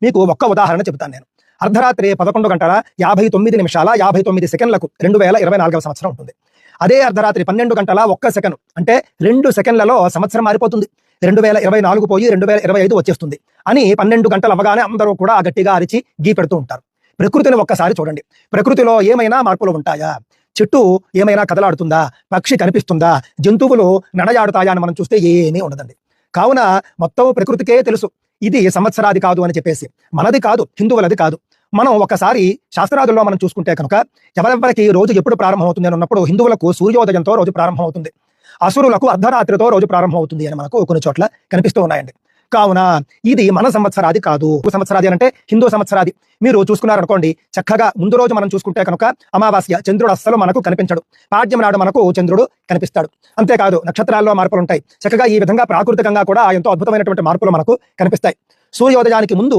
మీకు ఒక్క ఉదాహరణ చెబుతాను నేను. అర్ధరాత్రి 11:59:59 2024వ సంవత్సరం ఉంటుంది. అదే అర్ధరాత్రి 12:01 అంటే 2 సెకండ్లలో సంవత్సరం మారిపోతుంది. 2024 పోయి 2025 వచ్చేస్తుంది అని 12 గంటలు అవ్వగానే అందరూ కూడా గట్టిగా అరిచి గీ పెడుతూ ఉంటారు. ప్రకృతిని ఒక్కసారి చూడండి. ప్రకృతిలో ఏమైనా మార్పులు ఉంటాయా? చెట్టు ఏమైనా కదలాడుతుందా? పక్షి కనిపిస్తుందా? జంతువులు నడయాడుతాయా అని మనం చూస్తే ఏమీ ఉండదండి. కావున మొత్తం ప్రకృతికే తెలుసు ఇది సంవత్సరాది కాదు అని చెప్పేసి. మనది కాదు, హిందువులది కాదు. మనం ఒకసారి శాస్త్రాదుల్లో మనం చూసుకుంటే కనుక ఎవరెవరికి రోజు ఎప్పుడు ప్రారంభమవుతుంది అని ఉన్నప్పుడు హిందువులకు సూర్యోదయంతో రోజు ప్రారంభమవుతుంది, అసురులకు అర్ధరాత్రితో రోజు ప్రారంభమవుతుంది అని మనకు కొన్ని చోట్ల కనిపిస్తూ ఉన్నాయండి. కావున ఇది మన సంవత్సరాది కాదు. సంవత్సరాది అంటే హిందూ సంవత్సరాది. మీరు చూసుకున్నారనుకోండి, చక్కగా ముందు రోజు మనం చూసుకుంటే కనుక అమావాస్య, చంద్రుడు అస్సలు మనకు కనిపించడు. పాడ్యం నాడు మనకు చంద్రుడు కనిపిస్తాడు. అంతేకాదు నక్షత్రాల్లో మార్పులు ఉంటాయి. చక్కగా ఈ విధంగా ప్రాకృతికంగా కూడా ఎంతో అద్భుతమైనటువంటి మార్పులు మనకు కనిపిస్తాయి. సూర్యోదయానికి ముందు